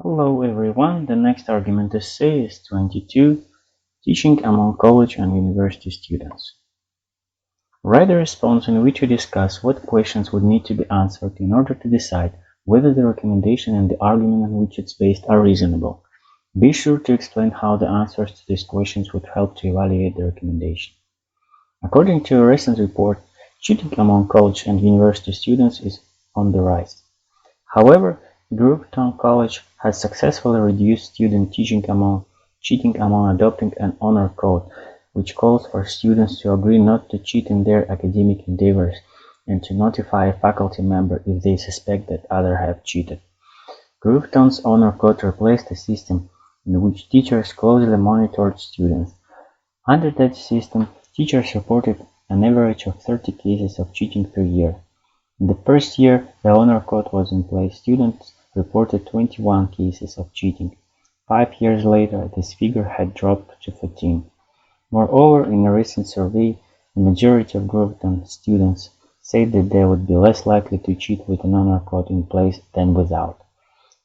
Hello everyone, the next argument essay is 22, Teaching among college and university students. Write a response in which you discuss what questions would need to be answered in order to decide whether the recommendation and the argument on which it's based are reasonable. Be sure to explain how the answers to these questions would help to evaluate the recommendation. According to a recent report, cheating among college and university students is on the rise. However, Groveton College has successfully reduced student cheating among adopting an honor code, which calls for students to agree not to cheat in their academic endeavors and to notify a faculty member if they suspect that others have cheated. Groveton's honor code replaced a system in which teachers closely monitored students. Under that system, teachers reported an average of 30 cases of cheating per year. In the first year the honor code was in place, students reported 21 cases of cheating. 5 years later, this figure had dropped to 14. Moreover, in a recent survey, the majority of Groveton students said that they would be less likely to cheat with an honor code in place than without.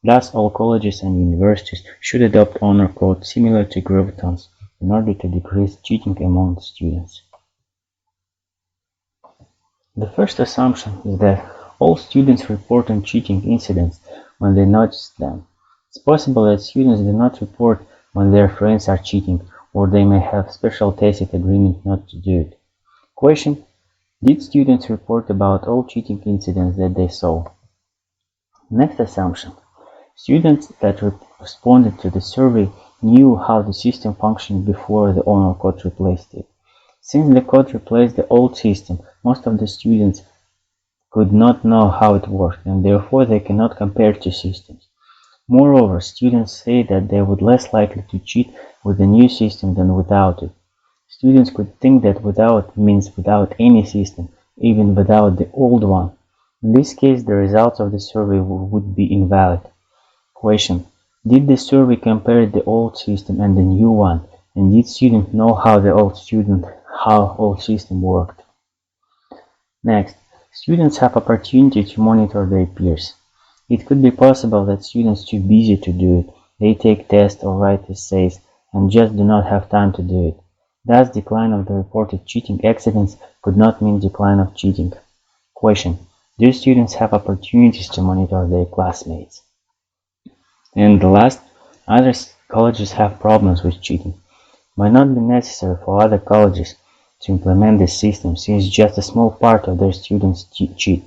Thus, all colleges and universities should adopt honor codes similar to Groveton's in order to decrease cheating among students. The first assumption is that all students report on cheating incidents when they notice them. It's possible that students do not report when their friends are cheating, or they may have special tacit agreement not to do it. Question: did students report about all cheating incidents that they saw? Next assumption: students that responded to the survey knew how the system functioned before the honor code replaced it. Since the code replaced the old system, most of the students could not know how it worked, and therefore they cannot compare two systems. Moreover, students say that they would less likely to cheat with the new system than without it. Students could think that without means without any system, even without the old one. In this case, the results of the survey would be invalid. Question: did the survey compare the old system and the new one, and did students know how the old system worked? Next, students have opportunity to monitor their peers. It could be possible that students are too busy to do it. They take tests or write essays and just do not have time to do it. Thus, decline of the reported cheating accidents could not mean decline of cheating. Question: do students have opportunities to monitor their classmates? And the last, other colleges have problems with cheating. It might not be necessary for other colleges to implement this system, since just a small part of their students cheat.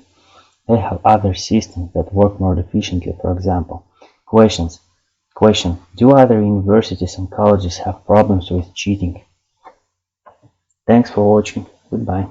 They have other systems that work more efficiently, for example. Question: do other universities and colleges have problems with cheating? Thanks for watching. Goodbye.